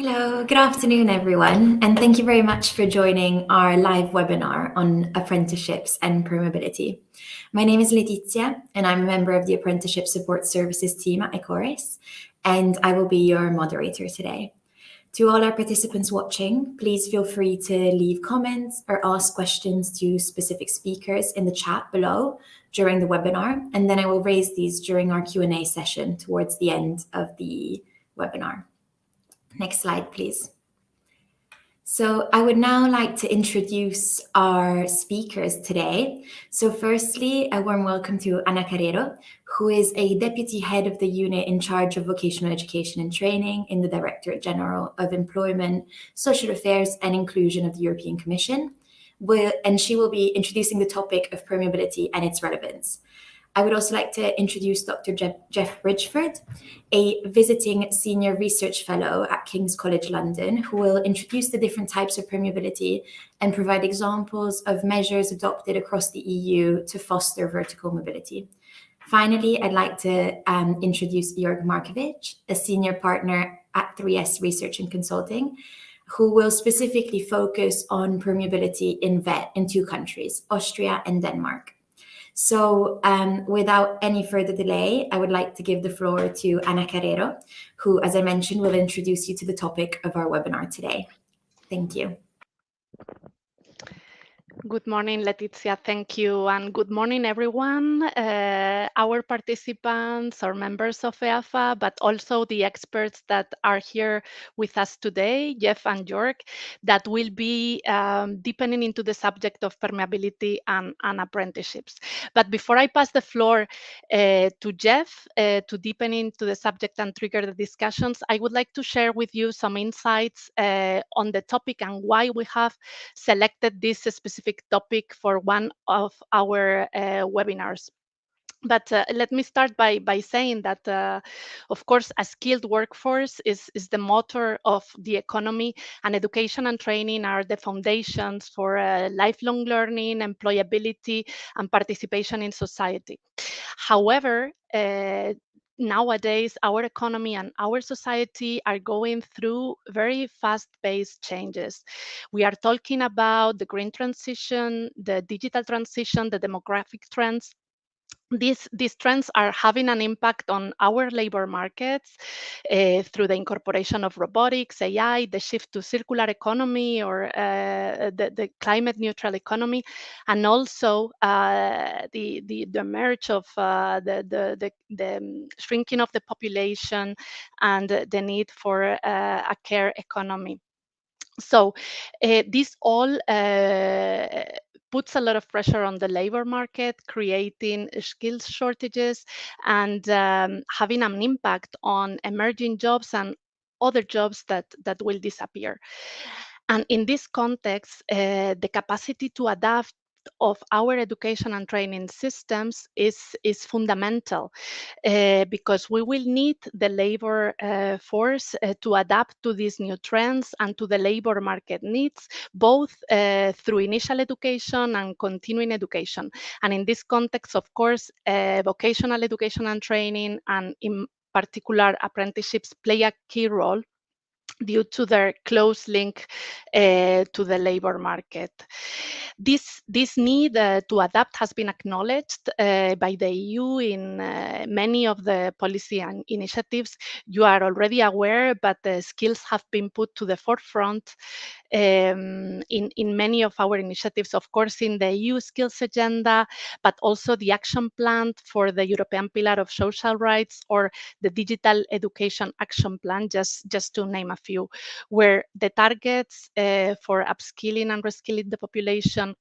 Hello, good afternoon, everyone, and thank you very much for joining our live webinar on apprenticeships and permeability. My name is Letizia, and I'm a member of the Apprenticeship Support Services team at Ecores, and I will be your moderator today. To all our participants watching, please feel free to leave comments or ask questions to specific speakers in the chat below during the webinar, and then I will raise these during our Q&A session towards the end of the webinar. Next slide, please. So I would now like to introduce our speakers today. So firstly, a warm welcome to Ana Carrero, who is a Deputy Head of the Unit in charge of Vocational Education and Training in the Directorate General of Employment, Social Affairs and Inclusion of the European Commission. And she will be introducing the topic of permeability and its relevance. I would also like to introduce Dr. Jeff Bridgeford, a visiting senior research fellow at King's College London, who will introduce the different types of permeability and provide examples of measures adopted across the EU to foster vertical mobility. Finally, I'd like to introduce Jörg Markovic, a senior partner at 3S Research and Consulting, who will specifically focus on permeability in VET in two countries, Austria and Denmark. So without any further delay, I would like to give the floor to Ana Carrero, who, as I mentioned, will introduce you to the topic of our webinar today. Thank you. Good morning, Letizia. Thank you. And good morning, everyone. Our participants are members of EAfA, but also the experts that are here with us today, Jeff and Jörg, that will be deepening into the subject of permeability and apprenticeships. But before I pass the floor to Jeff to deepen into the subject and trigger the discussions, I would like to share with you some insights on the topic and why we have selected this specific topic for one of our webinars. But let me start by saying that, of course, a skilled workforce is the motor of the economy, and education and training are the foundations for lifelong learning, employability, and participation in society. However, nowadays, our economy and our society are going through very fast-paced changes. We are talking about the green transition, the digital transition, the demographic trends. These trends are having an impact on our labor markets through the incorporation of robotics, AI, the shift to circular economy or the climate neutral economy, and also the merge of the shrinking of the population and the need for a care economy. So this all puts a lot of pressure on the labor market, creating skills shortages and having an impact on emerging jobs and other jobs that will disappear. And in this context, the capacity to adapt of our education and training systems is fundamental because we will need the labor force to adapt to these new trends and to the labor market needs, both through initial education and continuing education. And in this context, of course, vocational education and training, and in particular apprenticeships, play a key role due to their close link to the labor market. This need to adapt has been acknowledged by the EU in many of the policy and initiatives. You are already aware, but the skills have been put to the forefront in many of our initiatives, of course, in the EU skills agenda, but also the action plan for the European Pillar of Social Rights or the Digital Education Action Plan, just to name a few, where the targets for upskilling and reskilling the population,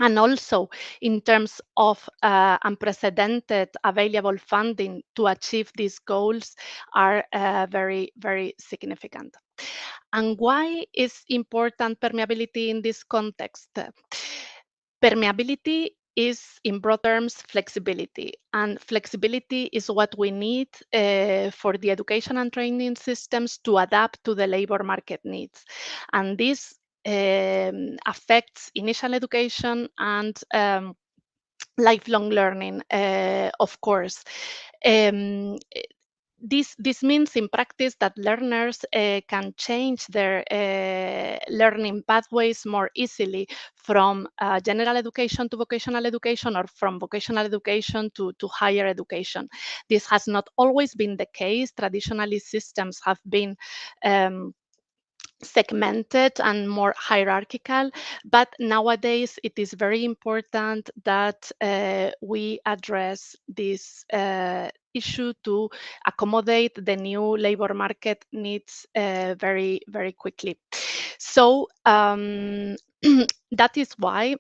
and also in terms of unprecedented available funding to achieve these goals, are very, very significant. And why is important permeability in this context? Permeability is, in broad terms, flexibility. And flexibility is what we need for the education and training systems to adapt to the labor market needs. And this affects initial education and lifelong learning, of course. this means in practice that learners can change their learning pathways more easily from general education to vocational education, or from vocational education to higher education. This has not always been the case. Traditionally, systems have been segmented and more hierarchical, but nowadays it is very important that we address this issue to accommodate the new labor market needs very, very quickly. So that is why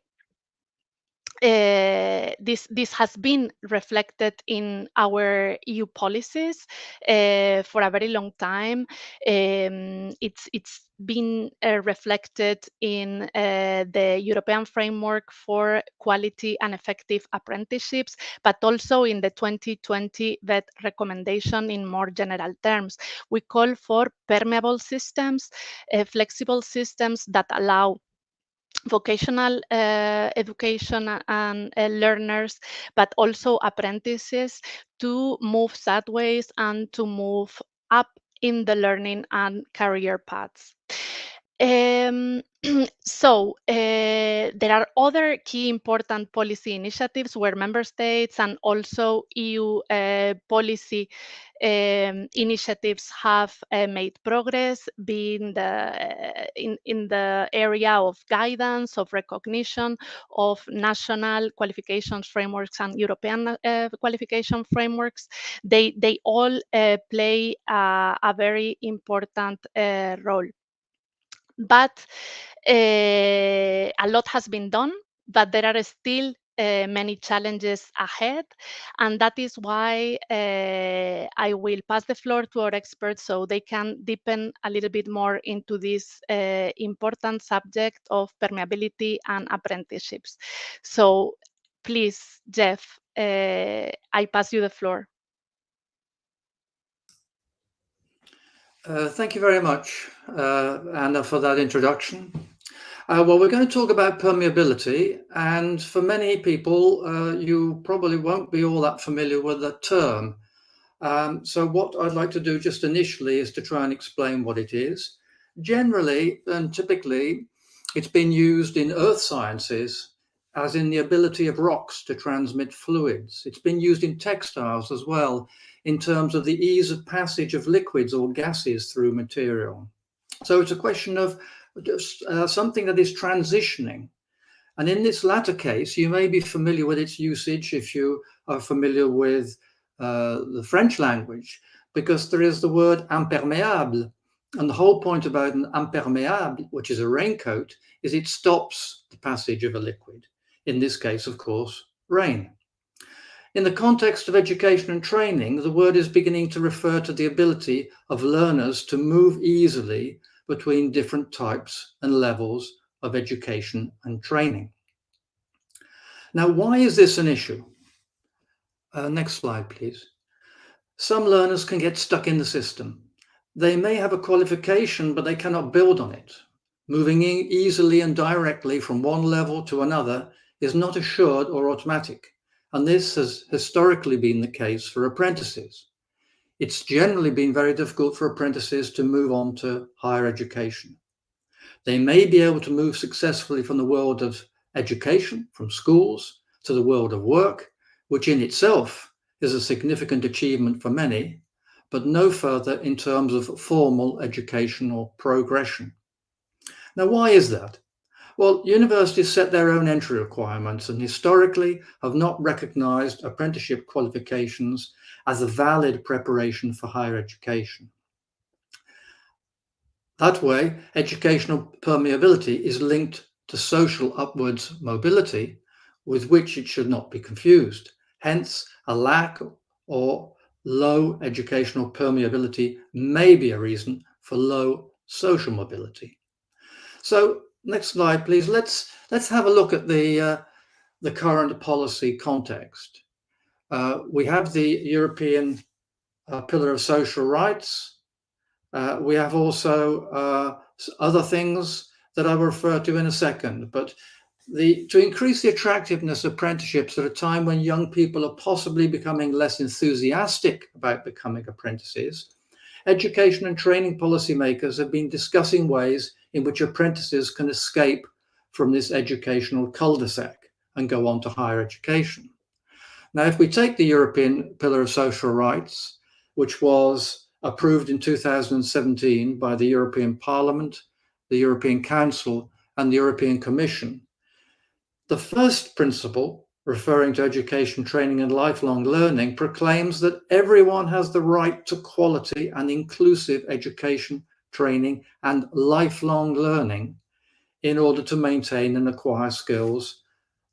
this has been reflected in our EU policies for a very long time. It's been reflected in the European Framework for Quality and Effective Apprenticeships, but also in the 2020 VET recommendation in more general terms. We call for permeable systems, flexible systems that allow vocational education and learners, but also apprentices, to move sideways and to move up in the learning and career paths. So there are other key important policy initiatives where member states and also EU policy initiatives have made progress, being in the area of guidance, of recognition, of national qualifications frameworks and European qualification frameworks. They all play a very important role. But a lot has been done, but there are still many challenges ahead, and that is why I will pass the floor to our experts so they can deepen a little bit more into this important subject of permeability and apprenticeships. So please, Jeff, I pass you the floor. Thank you very much, Anna, for that introduction. Well, we're going to talk about permeability, and for many people, you probably won't be all that familiar with the term. So what I'd like to do just initially is to try and explain what it is. Generally and typically, it's been used in earth sciences as in the ability of rocks to transmit fluids. It's been used in textiles as well, in terms of the ease of passage of liquids or gases through material. So it's a question of something that is transitioning. And in this latter case, you may be familiar with its usage if you are familiar with the French language, because there is the word imperméable. And the whole point about an imperméable, which is a raincoat, is it stops the passage of a liquid. In this case, of course, rain. In the context of education and training, the word is beginning to refer to the ability of learners to move easily between different types and levels of education and training. Now, why is this an issue? Next slide, please. Some learners can get stuck in the system. They may have a qualification, but they cannot build on it. Moving easily and directly from one level to another is not assured or automatic, and this has historically been the case for apprentices. It's generally been very difficult for apprentices to move on to higher education. They may be able to move successfully from the world of education, from schools, to the world of work, which in itself is a significant achievement for many, but no further in terms of formal educational progression. Now, why is that? Well, universities set their own entry requirements and historically have not recognized apprenticeship qualifications as a valid preparation for higher education. That way, educational permeability is linked to social upwards mobility, with which it should not be confused. Hence, a lack or low educational permeability may be a reason for low social mobility. So, next slide, please. Let's have a look at the current policy context. We have the European Pillar of Social Rights. We have also other things that I will refer to in a second, but To increase the attractiveness of apprenticeships at a time when young people are possibly becoming less enthusiastic about becoming apprentices, education and training policymakers have been discussing ways in which apprentices can escape from this educational cul-de-sac and go on to higher education. Now, if we take the European Pillar of Social Rights, which was approved in 2017 by the European Parliament, the European Council, and the European Commission, the first principle, referring to education, training, and lifelong learning, proclaims that everyone has the right to quality and inclusive education, training, and lifelong learning in order to maintain and acquire skills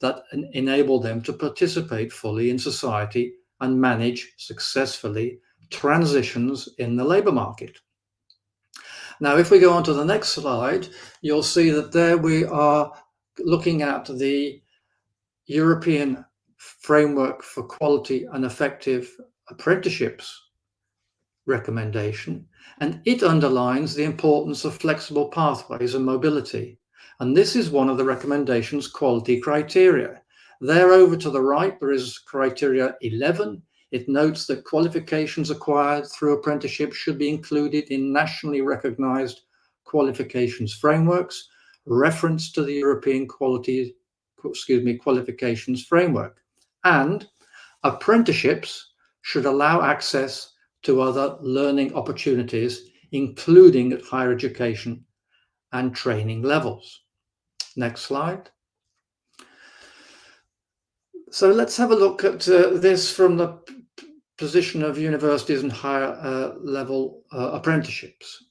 that enable them to participate fully in society and manage successfully transitions in the labour market. Now, if we go on to the next slide, you'll see that there we are looking at the European Framework for Quality and Effective Apprenticeships recommendation, and it underlines the importance of flexible pathways and mobility. And this is one of the recommendation's quality criteria. There over to the right, there is criteria 11. It notes that qualifications acquired through apprenticeship should be included in nationally recognized qualifications frameworks, reference to the European Qualifications framework. And apprenticeships should allow access to other learning opportunities, including at higher education and training levels. Next slide. So let's have a look at this from the position of universities and higher level apprenticeships.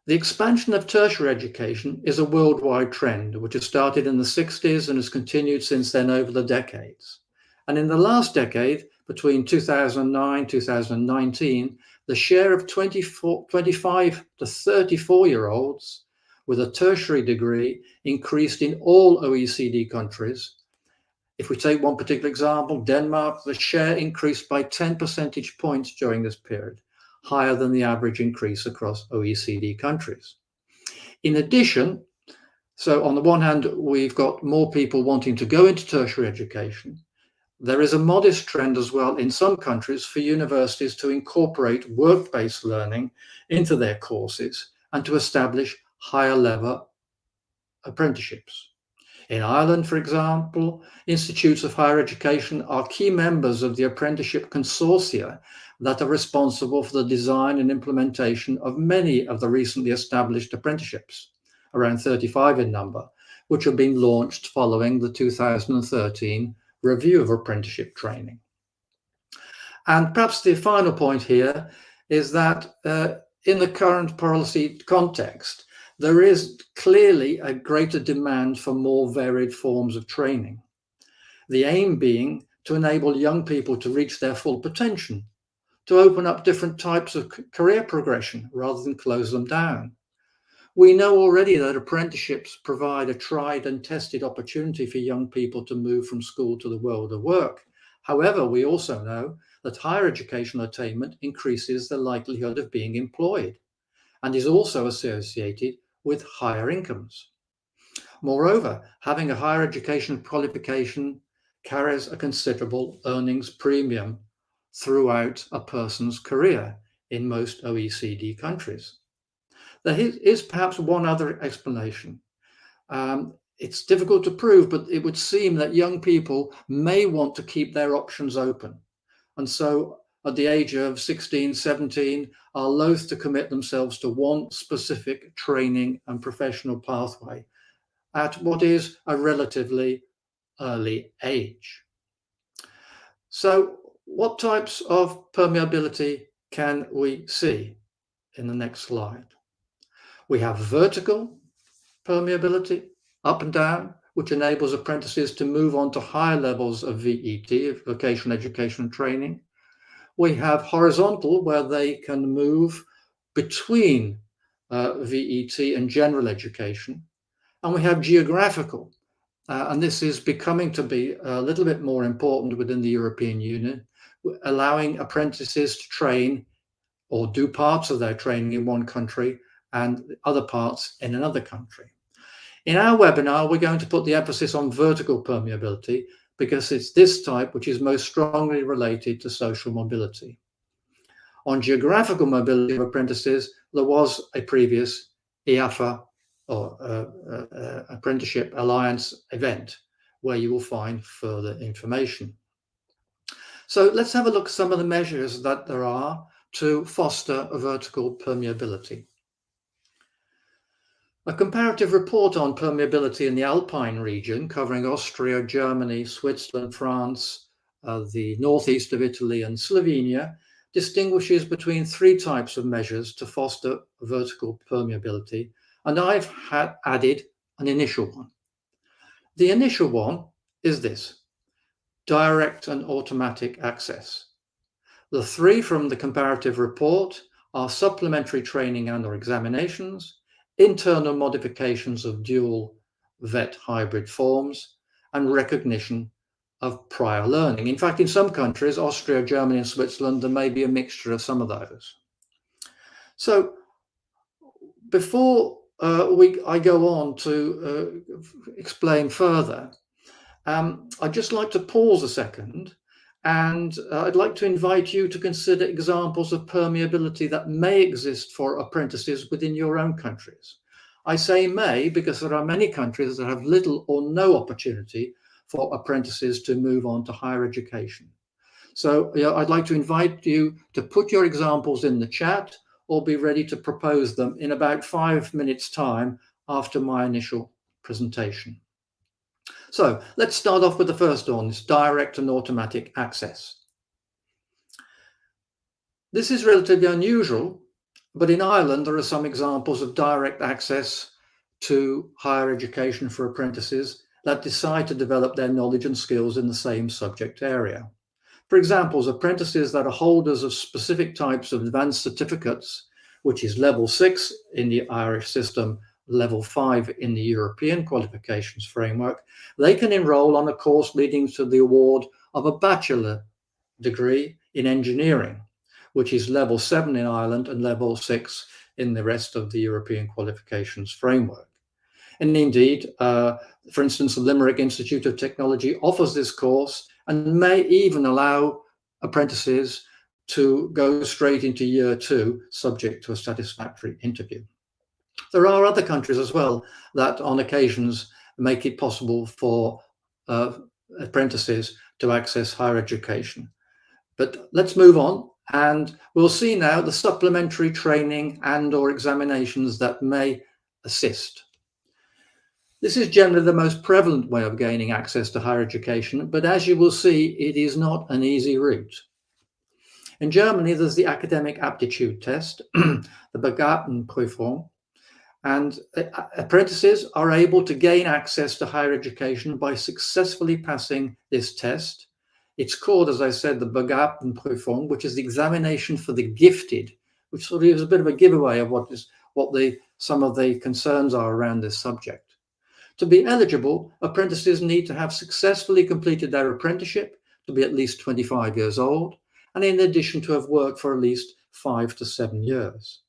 The expansion of tertiary education is a worldwide trend, which has started in the 60s and has continued since then over the decades. And in the last decade, between 2009 and 2019, the share of 25 to 34-year-olds with a tertiary degree increased in all OECD countries. If we take one particular example, Denmark, the share increased by 10 percentage points during this period, higher than the average increase across OECD countries. In addition, so on the one hand, we've got more people wanting to go into tertiary education. There is a modest trend as well in some countries for universities to incorporate work-based learning into their courses and to establish higher level apprenticeships. In Ireland, for example, institutes of higher education are key members of the apprenticeship consortia that are responsible for the design and implementation of many of the recently established apprenticeships, around 35 in number, which have been launched following the 2013 review of apprenticeship training. And perhaps the final point here is that in the current policy context, there is clearly a greater demand for more varied forms of training. The aim being to enable young people to reach their full potential, to open up different types of career progression rather than close them down. We know already that apprenticeships provide a tried and tested opportunity for young people to move from school to the world of work. However, we also know that higher educational attainment increases the likelihood of being employed and is also associated with higher incomes. Moreover, having a higher education qualification carries a considerable earnings premium throughout a person's career in most OECD countries. There is perhaps one other explanation. It's difficult to prove, but it would seem that young people may want to keep their options open. And so at the age of 16, 17, are loath to commit themselves to one specific training and professional pathway at what is a relatively early age. So what types of permeability can we see in the next slide? We have vertical permeability, up and down, which enables apprentices to move on to higher levels of VET, vocational education and training. We have horizontal, where they can move between VET and general education. And we have geographical, and this is becoming to be a little bit more important within the European Union, allowing apprentices to train or do parts of their training in one country and other parts in another country. In our webinar, we're going to put the emphasis on vertical permeability because it's this type which is most strongly related to social mobility. On geographical mobility of apprentices, there was a previous EAfA or Apprenticeship Alliance event where you will find further information. So let's have a look at some of the measures that there are to foster a vertical permeability. A comparative report on permeability in the Alpine region, covering Austria, Germany, Switzerland, France, the northeast of Italy and Slovenia, distinguishes between 3 types of measures to foster vertical permeability, and I've added an initial one. The initial one is this: direct and automatic access. The 3 from the comparative report are supplementary training and/or examinations, internal modifications of dual vet hybrid forms, and recognition of prior learning. In fact, in some countries, Austria, Germany, and Switzerland, there may be a mixture of some of those. So before I go on to explain further, I'd just like to pause a second, and I'd like to invite you to consider examples of permeability that may exist for apprentices within your own countries. I say may because there are many countries that have little or no opportunity for apprentices to move on to higher education. So I'd like to invite you to put your examples in the chat or be ready to propose them in about 5 minutes' time after my initial presentation. So let's start off with the first one, this direct and automatic access. This is relatively unusual, but in Ireland there are some examples of direct access to higher education for apprentices that decide to develop their knowledge and skills in the same subject area. For example, apprentices that are holders of specific types of advanced certificates, which is level 6 in the Irish system, level 5 in the European Qualifications framework, they can enroll on a course leading to the award of a bachelor degree in engineering, which is level 7 in Ireland and level 6 in the rest of the European Qualifications framework. And indeed, for instance, the Limerick Institute of Technology offers this course and may even allow apprentices to go straight into year 2, subject to a satisfactory interview. There are other countries as well that on occasions make it possible for apprentices to access higher education. But let's move on, and we'll see now the supplementary training and/or examinations that may assist. This is generally the most prevalent way of gaining access to higher education, but as you will see, it is not an easy route. In Germany, there's the academic aptitude test, the Begabtenprüfung, and apprentices are able to gain access to higher education by successfully passing this test. It's called, as I said, the Begabtenprüfung, which is the examination for the gifted, which sort of is a bit of a giveaway of some of the concerns are around this subject. To be eligible, apprentices need to have successfully completed their apprenticeship, to be at least 25 years old, and in addition to have worked for at least 5 to 7 years.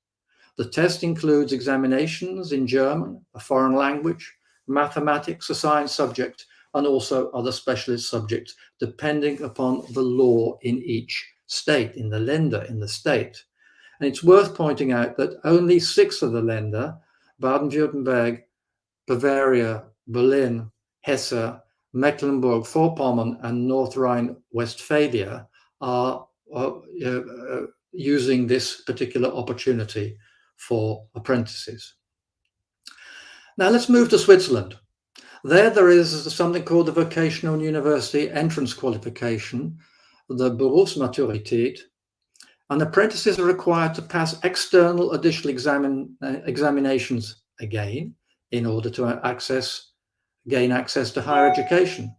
The test includes examinations in German, a foreign language, mathematics, a science subject, and also other specialist subjects, depending upon the law in each state, in the Länder, in the state. And it's worth pointing out that only 6 of the Länder, Baden-Württemberg, Bavaria, Berlin, Hesse, Mecklenburg-Vorpommern, and North Rhine-Westphalia are using this particular opportunity for apprentices. Now let's move to Switzerland. There is something called the Vocational University Entrance Qualification, the Berufsmaturität, and apprentices are required to pass external additional examinations again in order to gain access to higher education.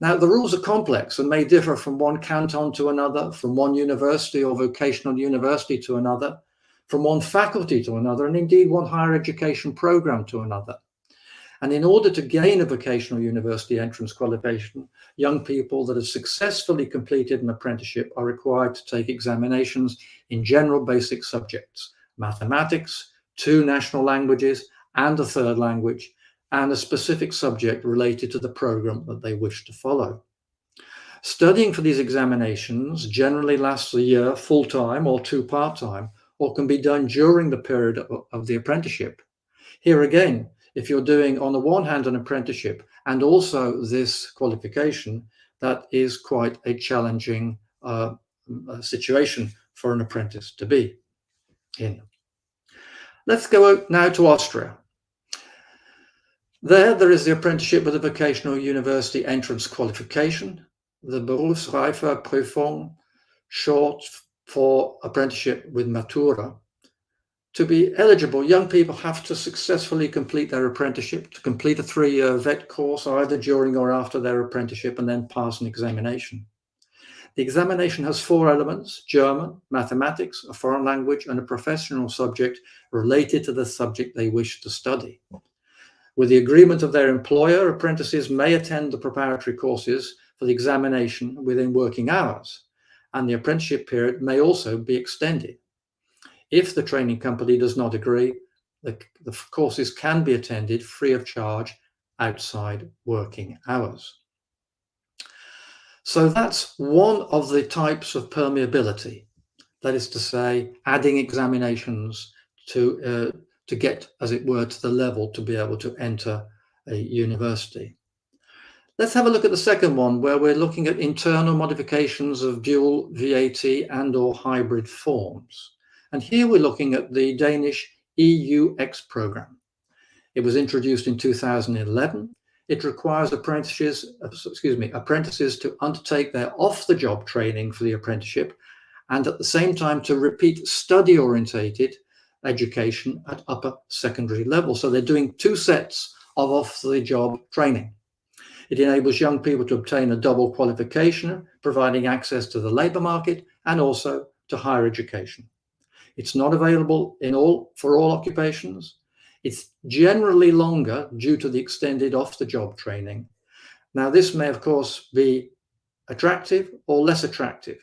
Now, the rules are complex and may differ from one canton to another, from one university or vocational university to another, from one faculty to another, and indeed one higher education program to another. And in order to gain a vocational university entrance qualification, young people that have successfully completed an apprenticeship are required to take examinations in general basic subjects, mathematics, 2 national languages, and a 3rd language, and a specific subject related to the program that they wish to follow. Studying for these examinations generally lasts a year full-time or 2 part-time, or can be done during the period of the apprenticeship. Here again, if you're doing on the one hand an apprenticeship and also this qualification, that is quite a challenging situation for an apprentice to be in. Let's go now to Austria. There is the apprenticeship with the vocational university entrance qualification, the Berufsreife-Prüfung, short for apprenticeship with Matura. To be eligible, young people have to successfully complete their apprenticeship, to complete a 3-year VET course either during or after their apprenticeship, and then pass an examination. The examination has 4 elements: German, mathematics, a foreign language, and a professional subject related to the subject they wish to study. With the agreement of their employer, apprentices may attend the preparatory courses for the examination within working hours, and the apprenticeship period may also be extended. If the training company does not agree, the courses can be attended free of charge outside working hours. So that's one of the types of permeability, that is to say, adding examinations to get, as it were, to the level to be able to enter a university. Let's have a look at the second one, where we're looking at internal modifications of dual VAT and/or hybrid forms. And here we're looking at the Danish Eux Program. It was introduced in 2011. It requires apprentices to undertake their off-the-job training for the apprenticeship, and at the same time to repeat study-orientated education at upper secondary level. So they're doing 2 sets of off-the-job training. It enables young people to obtain a double qualification, providing access to the labour market and also to higher education. It's not available for all occupations. It's generally longer due to the extended off-the-job training. Now, this may, of course, be attractive or less attractive.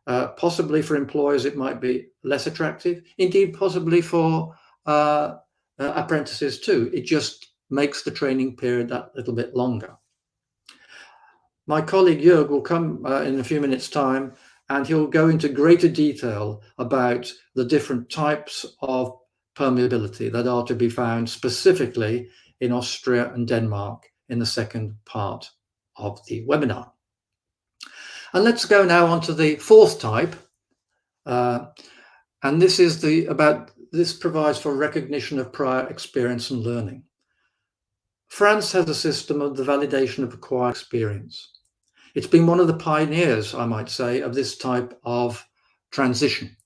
Possibly for employers, it might be less attractive. Indeed, possibly for apprentices too. It just makes the training period that little bit longer. My colleague Jörg will come in a few minutes' time, and he'll go into greater detail about the different types of permeability that are to be found specifically in Austria and Denmark in the second part of the webinar. And let's go now on to the 4th type. And this is this provides for recognition of prior experience and learning. France has a system of the validation of acquired experience. It's been one of the pioneers, I might say, of this type of transition.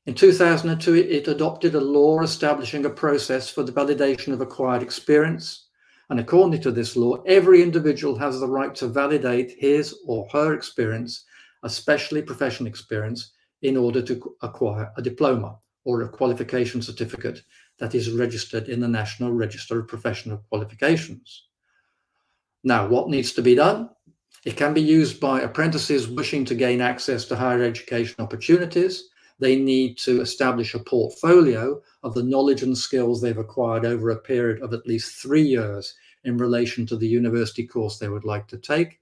In 2002, it adopted a law establishing a process for the validation of acquired experience. And according to this law, every individual has the right to validate his or her experience, especially professional experience, in order to acquire a diploma or a qualification certificate that is registered in the National Register of Professional Qualifications. Now, what needs to be done? It can be used by apprentices wishing to gain access to higher education opportunities. They need to establish a portfolio of the knowledge and skills they've acquired over a period of at least 3 years in relation to the university course they would like to take.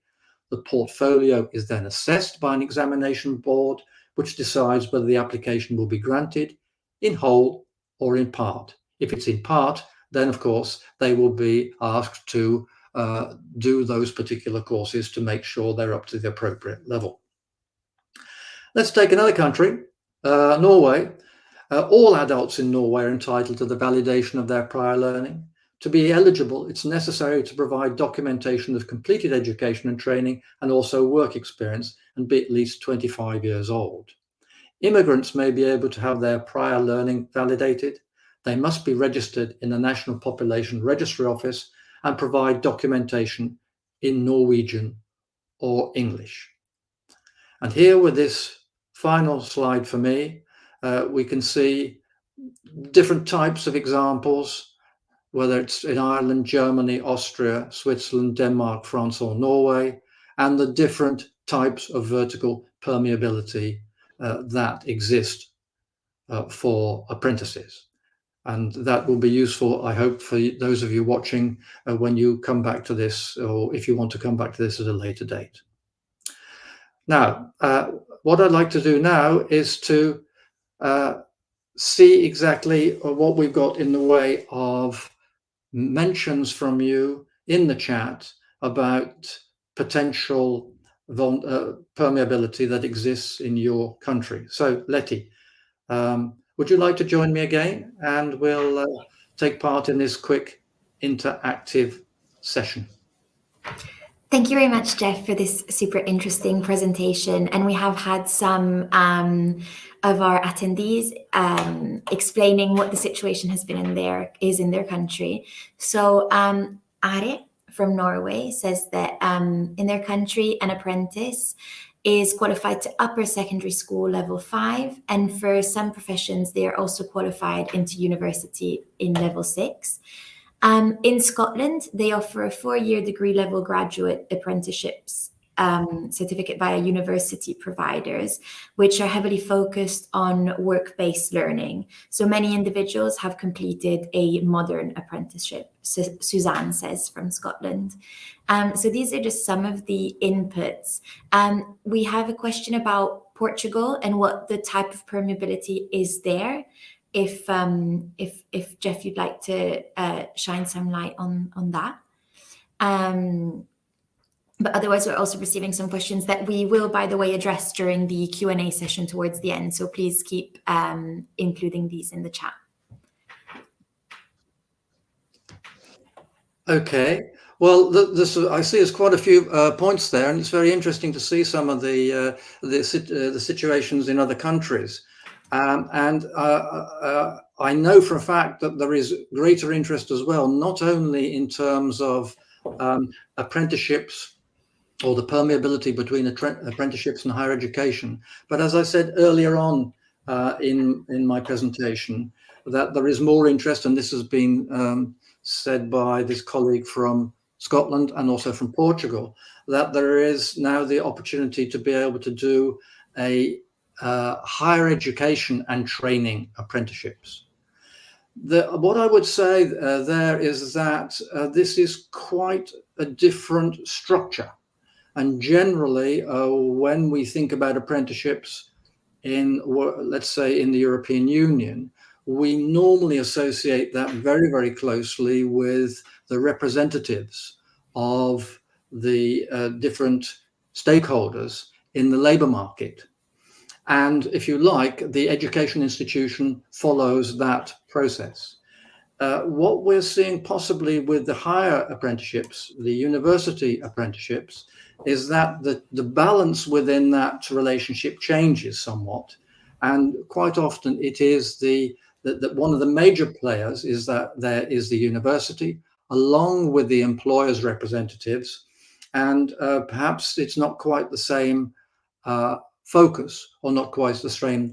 The portfolio is then assessed by an examination board, which decides whether the application will be granted in whole or in part. If it's in part, then of course they will be asked to do those particular courses to make sure they're up to the appropriate level. Let's take another country, Norway. All adults in Norway are entitled to the validation of their prior learning. To be eligible, it's necessary to provide documentation of completed education and training and also work experience and be at least 25 years old. Immigrants may be able to have their prior learning validated. They must be registered in the National Population Registry Office and provide documentation in Norwegian or English. And here with this final slide for me, we can see different types of examples, whether it's in Ireland, Germany, Austria, Switzerland, Denmark, France, or Norway, and the different types of vertical permeability that exist for apprentices. And that will be useful, I hope, for those of you watching when you come back to this, or if you want to come back to this at a later date. Now, what I'd like to do now is to see exactly what we've got in the way of mentions from you in the chat about potential permeability that exists in your country. So, Letty, would you like to join me again, and we'll take part in this quick interactive session? Thank you very much, Jeff, for this super interesting presentation. And we have had some of our attendees explaining what the situation has been in their country. So Are from Norway says that in their country, an apprentice is qualified to upper secondary school level 5, and for some professions, they are also qualified into university in level 6. In Scotland, they offer a 4-year degree level graduate apprenticeships certificate via university providers, which are heavily focused on work-based learning. So many individuals have completed a modern apprenticeship, Suzanne says from Scotland. So these are just some of the inputs. We have a question about Portugal and what the type of permeability is there. If Jeff, you'd like to shine some light on that. But otherwise, we're also receiving some questions that we will, by the way, address during the Q&A session towards the end. So please keep including these in the chat. Okay. Well, I see there's quite a few points there, and it's very interesting to see some of the situations in other countries. I know for a fact that there is greater interest as well, not only in terms of apprenticeships or the permeability between apprenticeships and higher education, but as I said earlier on in my presentation, that there is more interest, and this has been said by this colleague from Scotland and also from Portugal, that there is now the opportunity to be able to do a higher education and training apprenticeships. What I would say there is that this is quite a different structure. And generally, when we think about apprenticeships in, let's say, in the European Union, we normally associate that very, very closely with the representatives of the different stakeholders in the labour market. And if you like, the education institution follows that process. What we're seeing possibly with the higher apprenticeships, the university apprenticeships, is that the balance within that relationship changes somewhat. And quite often it is that one of the major players is that there is the university, along with the employer's representatives. And perhaps it's not quite the same focus, or not quite the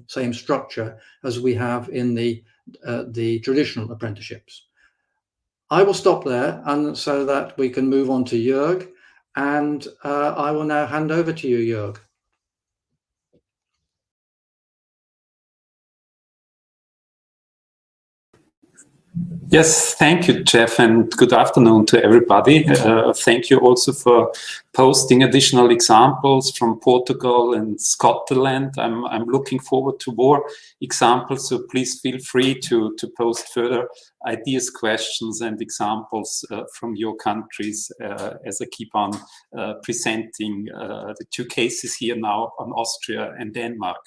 same structure as we have in the traditional apprenticeships. I will stop there, and so that we can move on to Jörg, and I will now hand over to you, Jörg. Yes, thank you, Jeff, and good afternoon to everybody. Thank you also for posting additional examples from Portugal and Scotland. I'm looking forward to more examples, so please feel free to post further ideas, questions, and examples from your countries as I keep on presenting the two cases here now on Austria and Denmark.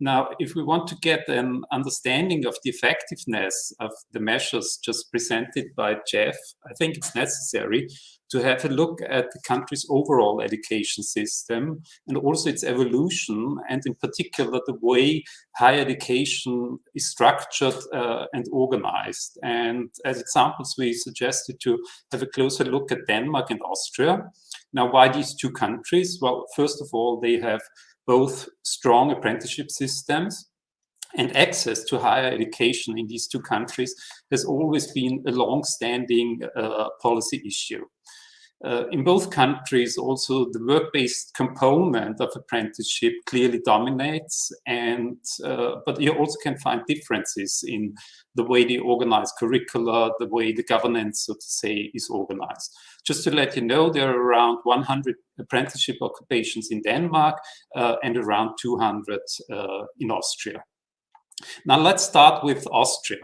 Now, if we want to get an understanding of the effectiveness of the measures just presented by Jeff, I think it's necessary to have a look at the country's overall education system and also its evolution, and in particular the way higher education is structured and organized. And as examples, we suggested to have a closer look at Denmark and Austria. Now, why these two countries? Well, first of all, they have both strong apprenticeship systems, and access to higher education in these two countries has always been a long-standing policy issue. In both countries, also the work-based component of apprenticeship clearly dominates, and but you also can find differences in the way they organize curricula, the way the governance, so to say, is organized. Just to let you know, there are around 100 apprenticeship occupations in Denmark and around 200 in Austria. Now let's start with Austria.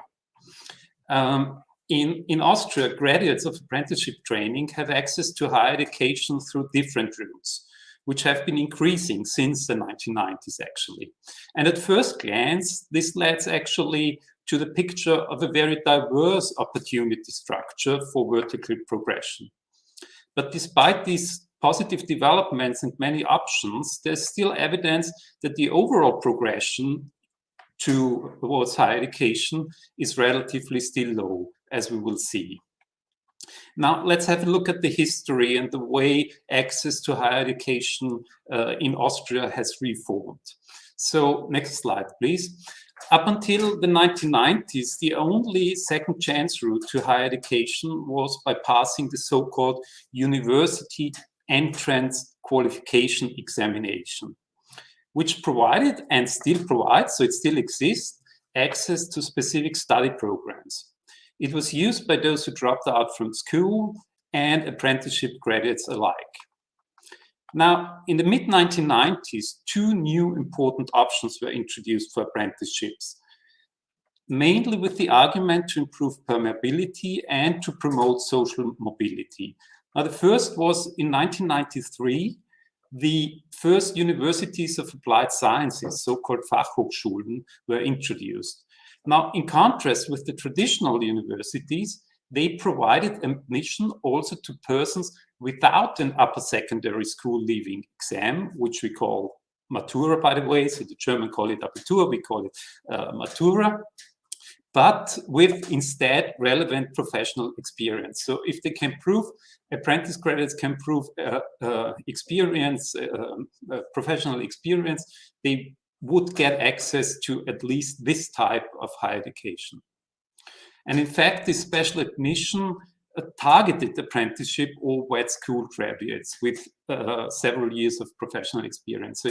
In Austria, graduates of apprenticeship training have access to higher education through different routes, which have been increasing since the 1990s, actually. And at first glance, this leads actually to the picture of a very diverse opportunity structure for vertical progression. But despite these positive developments and many options, there's still evidence that the overall progression towards higher education is relatively still low, as we will see. Now, let's have a look at the history and the way access to higher education in Austria has reformed. So, next slide, please. Up until the 1990s, the only second chance route to higher education was by passing the so-called University Entrance Qualification examination, which provided and still provides, so it still exists, access to specific study programs. It was used by those who dropped out from school and apprenticeship graduates alike. Now, in the mid-1990s, two new important options were introduced for apprenticeships, mainly with the argument to improve permeability and to promote social mobility. Now, the first was in 1993, the first universities of applied sciences, so-called Fachhochschulen, were introduced. Now, in contrast with the traditional universities, they provided admission also to persons without an upper secondary school leaving exam, which we call Matura, by the way. So the German call it Abitur, we call it Matura, but with instead relevant professional experience. So if they can prove, apprentice graduates can prove professional experience, they would get access to at least this type of higher education. And in fact, this special admission targeted apprenticeship or wet school graduates with several years of professional experience. So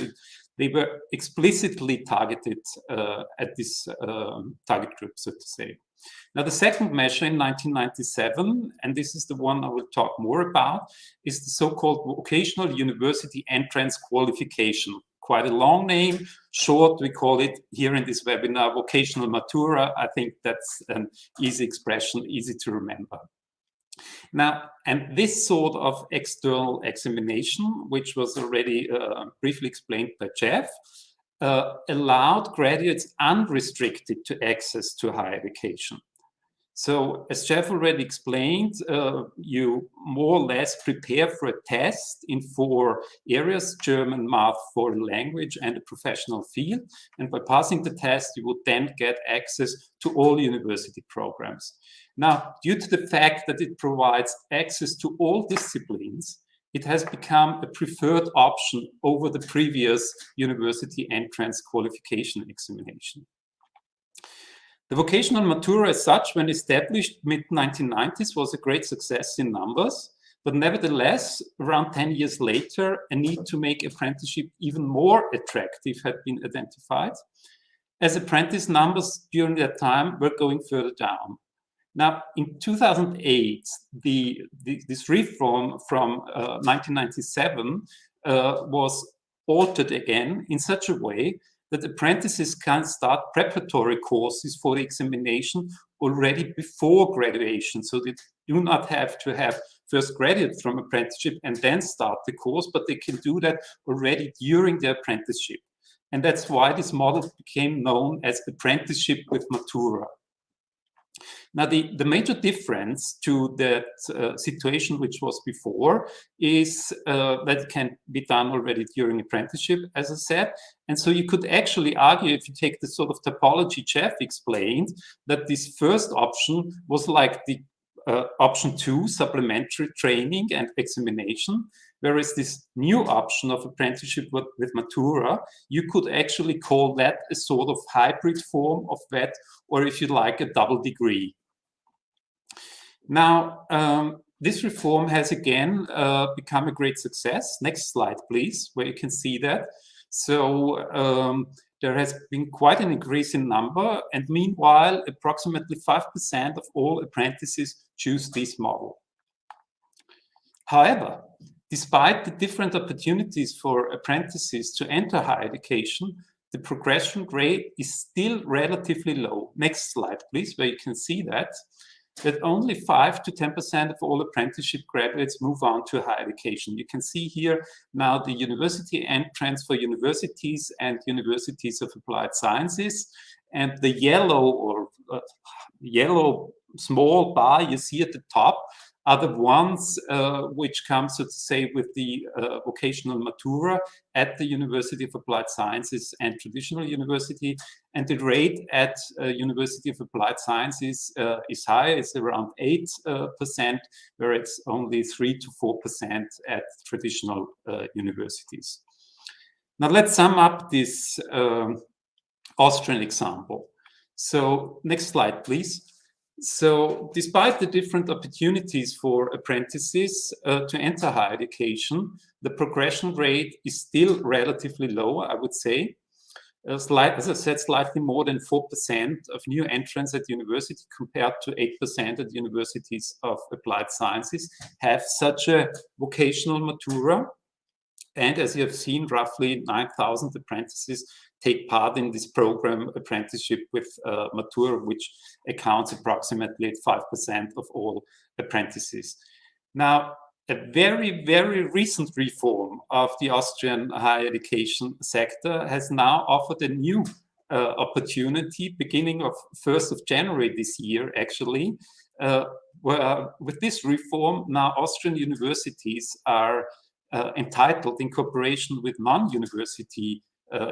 they were explicitly targeted at this target group, so to say. Now, the second measure in 1997, and this is the one I will talk more about, is the so-called Vocational University Entrance Qualification. Quite a long name. Short, we call it here in this webinar, Vocational Matura. I think that's an easy expression, easy to remember. Now, and this sort of external examination, which was already briefly explained by Jeff, allowed graduates unrestricted to access to higher education. So, as Jeff already explained, you more or less prepare for a test in 4 areas: German, math, foreign language, and a professional field. And by passing the test, you would then get access to all university programs. Now, due to the fact that it provides access to all disciplines, it has become a preferred option over the previous University Entrance Qualification examination. The vocational Matura as such, when established mid-1990s, was a great success in numbers, but nevertheless, around 10 years later, a need to make apprenticeship even more attractive had been identified, as apprentice numbers during that time were going further down. Now, in 2008, this reform from 1997 was altered again in such a way that apprentices can start preparatory courses for the examination already before graduation. So they do not have to have first graduate from apprenticeship and then start the course, but they can do that already during their apprenticeship. And that's why this model became known as apprenticeship with Matura. Now, the major difference to that situation which was before is that it can be done already during apprenticeship, as I said. And so you could actually argue, if you take the sort of topology Jeff explained, that this first option was like the option 2, supplementary training and examination, whereas this new option of apprenticeship with Matura, you could actually call that a sort of hybrid form of that, or if you like, a double degree. Now, this reform has again become a great success. Next slide, please, where you can see that. So there has been quite an increase in number, and meanwhile, approximately 5% of all apprentices choose this model. However, despite the different opportunities for apprentices to enter higher education, the progression rate is still relatively low. Next slide, please, where you can see that only 5 to 10% of all apprenticeship graduates move on to higher education. You can see here now the university entrance for universities and universities of applied sciences, and the yellow yellow small bar you see at the top are the ones which come, so to say, with the vocational matura at the University of Applied Sciences and traditional university. And the rate at University of Applied Sciences is high. It's around 8%, where it's only 3 to 4% at traditional universities. Now let's sum up this Austrian example. So next slide, please. So despite the different opportunities for apprentices to enter higher education, the progression rate is still relatively low, I would say. As I said, slightly more than 4% of new entrants at university compared to 8% at universities of applied sciences have such a vocational matura. And as you have seen, roughly 9,000 apprentices take part in this program, apprenticeship with matura, which accounts approximately at 5% of all apprentices. Now, a very, very recent reform of the Austrian higher education sector has now offered a new opportunity beginning of 1st of January this year, actually, where with this reform, now Austrian universities are entitled, in cooperation with non-university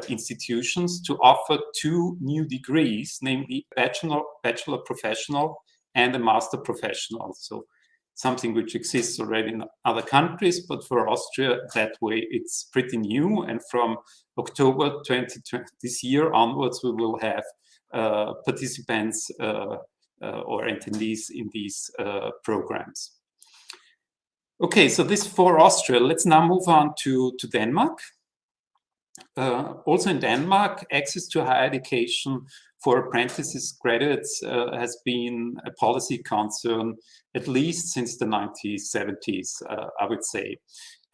institutions, to offer 2 new degrees, namely bachelor professional and a master professional. So something which exists already in other countries, but for Austria, that way it's pretty new. And from October 2020, this year onwards, we will have participants or attendees in these programs. Okay, so this for Austria. Let's now move on to Denmark. Also in Denmark, access to higher education for apprentices, graduates has been a policy concern at least since the 1970s, I would say.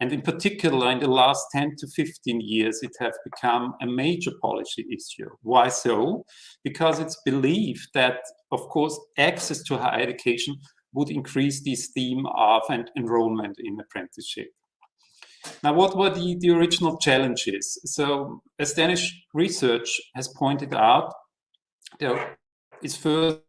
And in particular, in the last 10 to 15 years, it has become a major policy issue. Why so? Because it's believed that, of course, access to higher education would increase the esteem of and enrollment in apprenticeship. Now, what were the original challenges? So, as Danish research has pointed out, there is first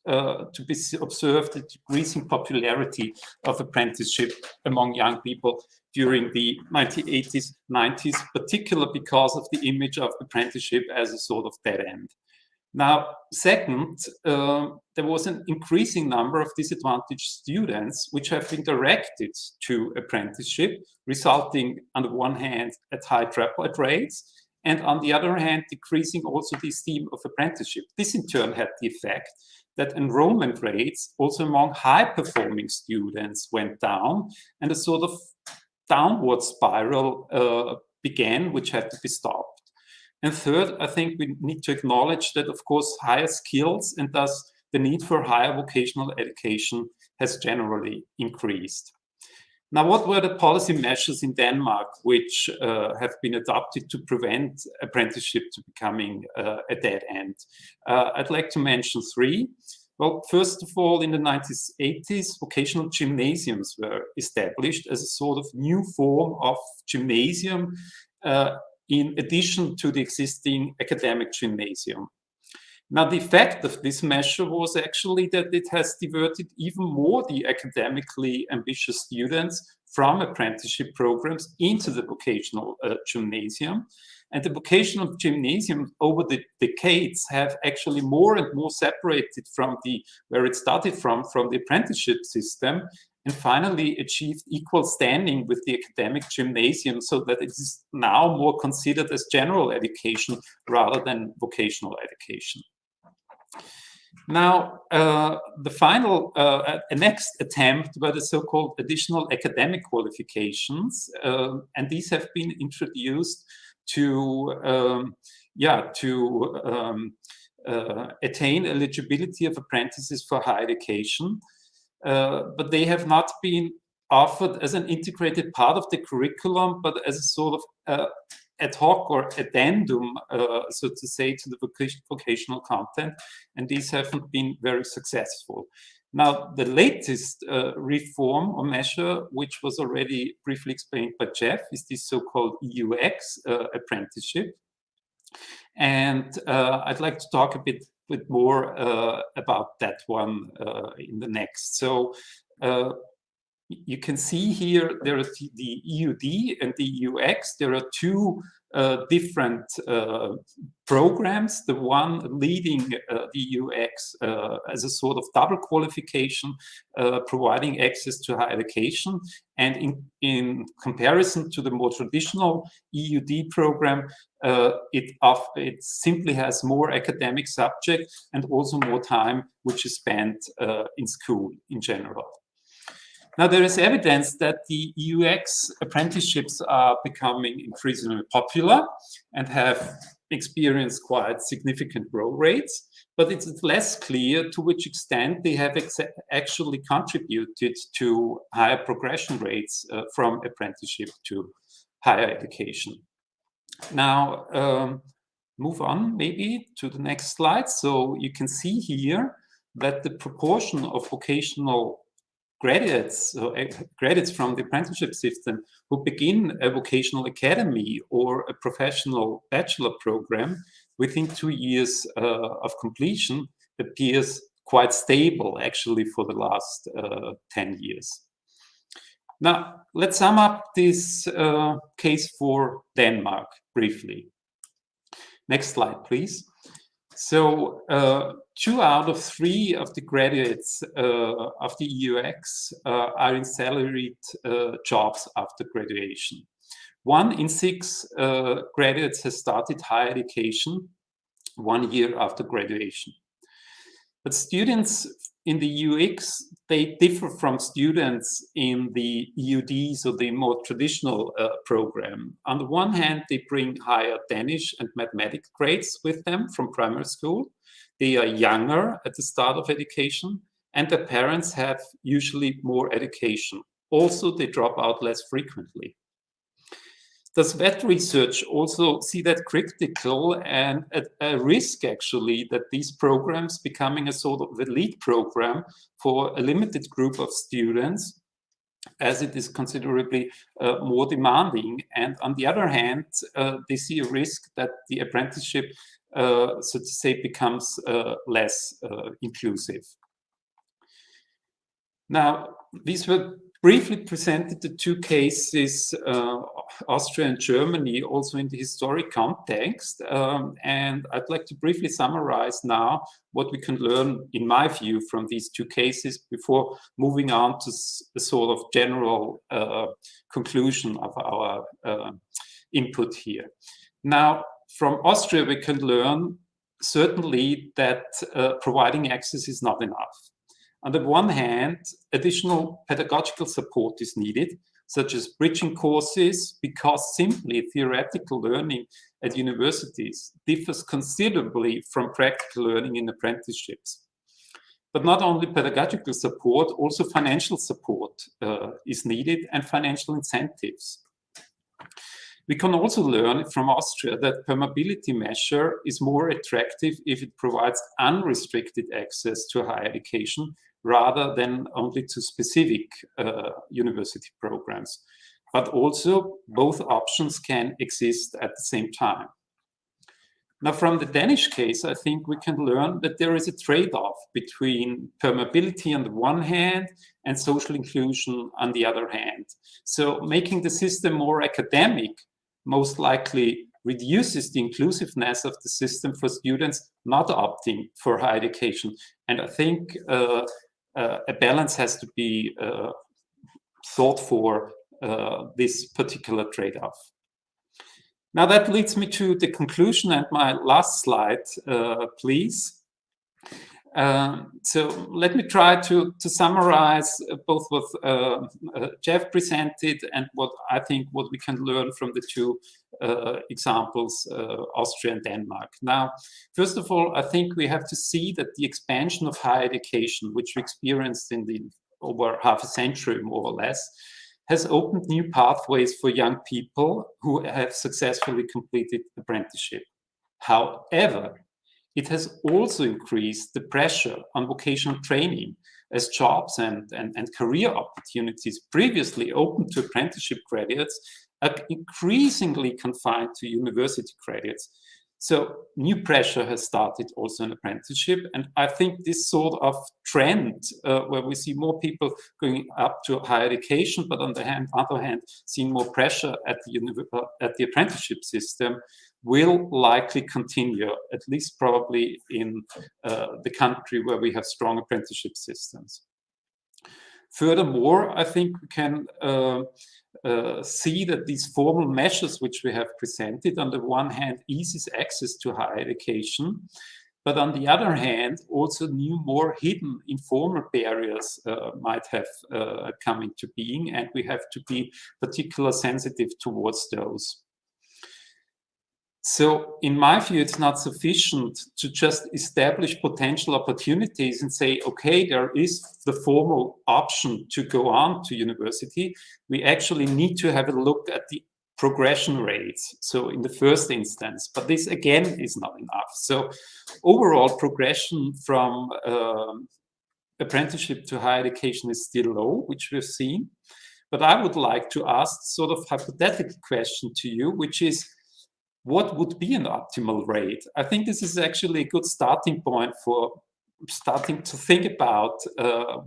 to be observed the decreasing popularity of apprenticeship among young people during the 1980s, 90s, particularly because of the image of apprenticeship as a sort of dead end. Now, second, there was an increasing number of disadvantaged students which have been directed to apprenticeship, resulting on the one hand at high dropout rates, and on the other hand, decreasing also the esteem of apprenticeship. This in turn had the effect that enrollment rates also among high-performing students went down, and a sort of downward spiral began, which had to be stopped. And third, I think we need to acknowledge that, of course, higher skills and thus the need for higher vocational education has generally increased. Now, what were the policy measures in Denmark which have been adopted to prevent apprenticeship to becoming a dead end? I'd like to mention 3. Well, first of all, in the 1980s, vocational gymnasiums were established as a sort of new form of gymnasium in addition to the existing academic gymnasium. Now, the effect of this measure was actually that it has diverted even more the academically ambitious students from apprenticeship programs into the vocational gymnasium. And the vocational gymnasium over the decades have actually more and more separated from where it started from the apprenticeship system, and finally achieved equal standing with the academic gymnasium, so that it is now more considered as general education rather than vocational education. Now, the final, next attempt were the so-called additional academic qualifications, and these have been introduced to, attain eligibility of apprentices for higher education, but they have not been offered as an integrated part of the curriculum, but as a sort of ad hoc or addendum, so to say, to the vocational content, and these haven't been very successful. Now, the latest reform or measure, which was already briefly explained by Jeff, is this so-called EUX apprenticeship. And I'd like to talk a bit more about that one in the next. So you can see here there are the EUD and the EUX. There are two different programs. The one leading the EUX as a sort of double qualification, providing access to higher education. And in comparison to the more traditional EUD program, it simply has more academic subjects and also more time which is spent in school in general. Now, there is evidence that the EUX apprenticeships are becoming increasingly popular and have experienced quite significant growth rates, but it's less clear to which extent they have actually contributed to higher progression rates from apprenticeship to higher education. Now, move on maybe to the next slide. So you can see here that the proportion of vocational graduates from the apprenticeship system who begin a vocational academy or a professional bachelor program within 2 years of completion appears quite stable actually for the last 10 years. Now, let's sum up this case for Denmark briefly. Next slide, please. So 2 out of 3 of the graduates of the EUX are in salaried jobs after graduation. 1 in 6 graduates has started higher education 1 year after graduation. But students in the EUX, they differ from students in the EUD, so the more traditional program. On the one hand, they bring higher Danish and mathematics grades with them from primary school. They are younger at the start of education, and their parents have usually more education. Also, they drop out less frequently. Does that research also see that critical and a risk actually that these programs becoming a sort of elite program for a limited group of students, as it is considerably more demanding? And on the other hand, they see a risk that the apprenticeship, so to say, becomes less inclusive. Now, these were briefly presented the 2 cases, Austria and Germany, also in the historic context. And I'd like to briefly summarize now what we can learn, in my view, from these 2 cases before moving on to a sort of general conclusion of our input here. Now, from Austria, we can learn certainly that providing access is not enough. On the one hand, additional pedagogical support is needed, such as bridging courses, because simply theoretical learning at universities differs considerably from practical learning in apprenticeships. But not only pedagogical support, also financial support is needed, and financial incentives. We can also learn from Austria that permeability measure is more attractive if it provides unrestricted access to higher education rather than only to specific university programs. But also both options can exist at the same time. Now, from the Danish case, I think we can learn that there is a trade-off between permeability on the one hand and social inclusion on the other hand. So making the system more academic most likely reduces the inclusiveness of the system for students not opting for higher education. And I think a balance has to be thought for this particular trade-off. Now that leads me to the conclusion and my last slide, please. So let me try to summarize both what Jeff presented and what we can learn from the two examples, Austria and Denmark. Now, first of all, I think we have to see that the expansion of higher education, which we experienced in over half a century, more or less, has opened new pathways for young people who have successfully completed apprenticeship. However, it has also increased the pressure on vocational training, as jobs and career opportunities previously open to apprenticeship graduates are increasingly confined to university graduates. So new pressure has started also in apprenticeship. And I think this sort of trend where we see more people going up to higher education, but on the other hand, seeing more pressure at the apprenticeship system will likely continue, at least probably in the country where we have strong apprenticeship systems. Furthermore, I think we can see that these formal measures which we have presented, on the one hand, eases access to higher education, but on the other hand, also new, more hidden informal barriers might have come into being, and we have to be particularly sensitive towards those. So in my view, it's not sufficient to just establish potential opportunities and say, okay, there is the formal option to go on to university. We actually need to have a look at the progression rates. So in the first instance, but this again is not enough. So overall progression from apprenticeship to higher education is still low, which we've seen. But I would like to ask sort of hypothetical question to you, which is, what would be an optimal rate? I think this is actually a good starting point for starting to think about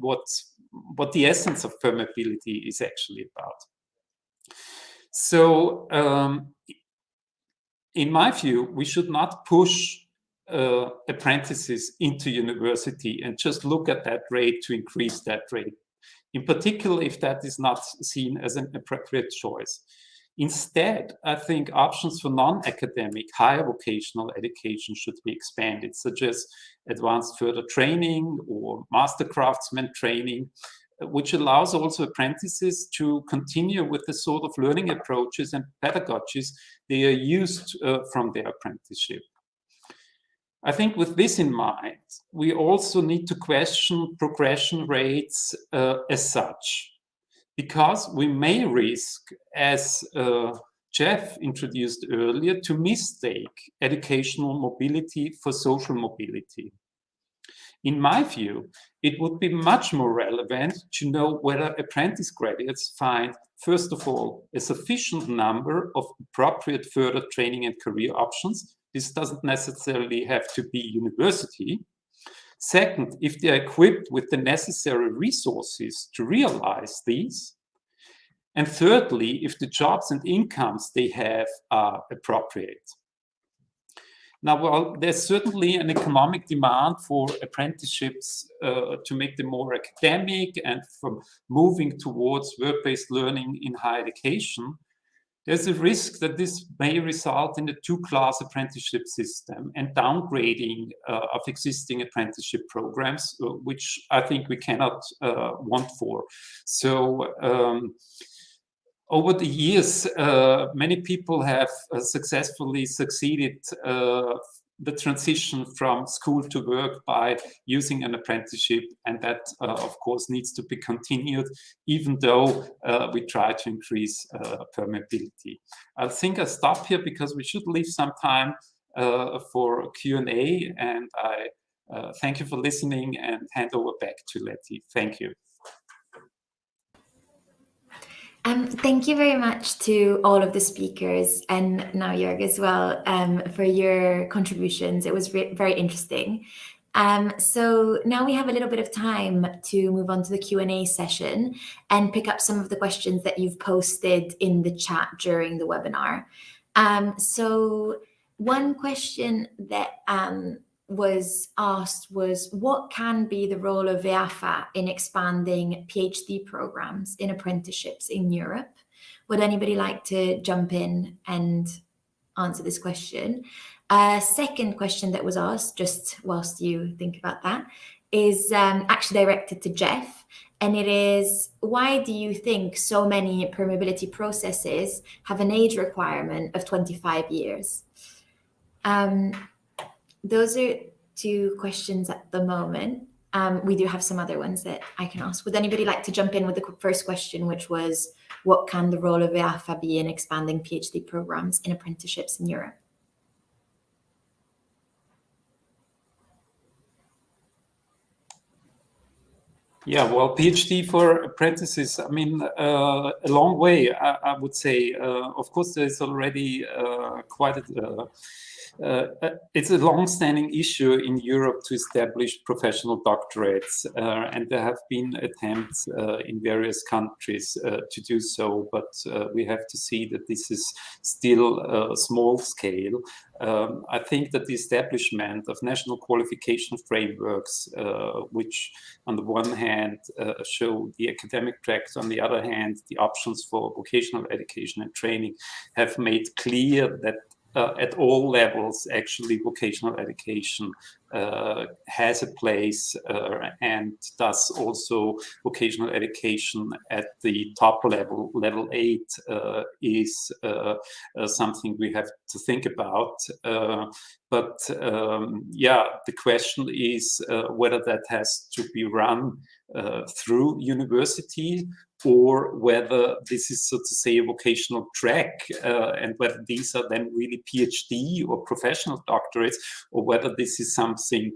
what the essence of permeability is actually about. So in my view, we should not push apprentices into university and just look at that rate to increase that rate, in particular if that is not seen as an appropriate choice. Instead, I think options for non-academic higher vocational education should be expanded, such as advanced further training or master craftsman training, which allows also apprentices to continue with the sort of learning approaches and pedagogies they are used from their apprenticeship. I think with this in mind, we also need to question progression rates as such, because we may risk, as Jeff introduced earlier, to mistake educational mobility for social mobility. In my view, it would be much more relevant to know whether apprentice graduates find, first of all, a sufficient number of appropriate further training and career options. This doesn't necessarily have to be university. Second, if they are equipped with the necessary resources to realize these. And thirdly, if the jobs and incomes they have are appropriate. Now, while there's certainly an economic demand for apprenticeships to make them more academic and for moving towards work-based learning in higher education, there's a risk that this may result in a two-class apprenticeship system and downgrading of existing apprenticeship programs, which I think we cannot want for. So over the years, many people have successfully succeeded the transition from school to work by using an apprenticeship, and that of course needs to be continued, even though we try to increase permeability. I think I'll stop here because we should leave some time for Q&A, and I thank you for listening and hand over back to Letty. Thank you. Thank you very much to all of the speakers, and now Jörg as well, for your contributions. It was very interesting. So now we have a little bit of time to move on to the Q&A session and pick up some of the questions that you've posted in the chat during the webinar. So one question that was asked was, what can be the role of EAfA in expanding PhD programs in apprenticeships in Europe? Would anybody like to jump in and answer this question? A second question that was asked, just whilst you think about that, is actually directed to Jeff. And it is, why do you think so many permeability processes have an age requirement of 25 years? Those are two questions at the moment. We do have some other ones that I can ask. Would anybody like to jump in with the first question, which was, what can the role of EAfA be in expanding PhD programs in apprenticeships in Europe? Yeah, well, PhD for apprentices, I mean, a long way, I would say. Of course, there's already quite it's a long-standing issue in Europe to establish professional doctorates, and there have been attempts in various countries to do so, but we have to see that this is still small scale. I think that the establishment of national qualification frameworks, which on the one hand show the academic tracks, on the other hand the options for vocational education and training, have made clear that at all levels, actually, vocational education has a place, and thus also vocational education at the top level, level 8, is something we have to think about. But yeah, the question is whether that has to be run through university, or whether this is, so to say, a vocational track, and whether these are then really PhD or professional doctorates, or whether this is something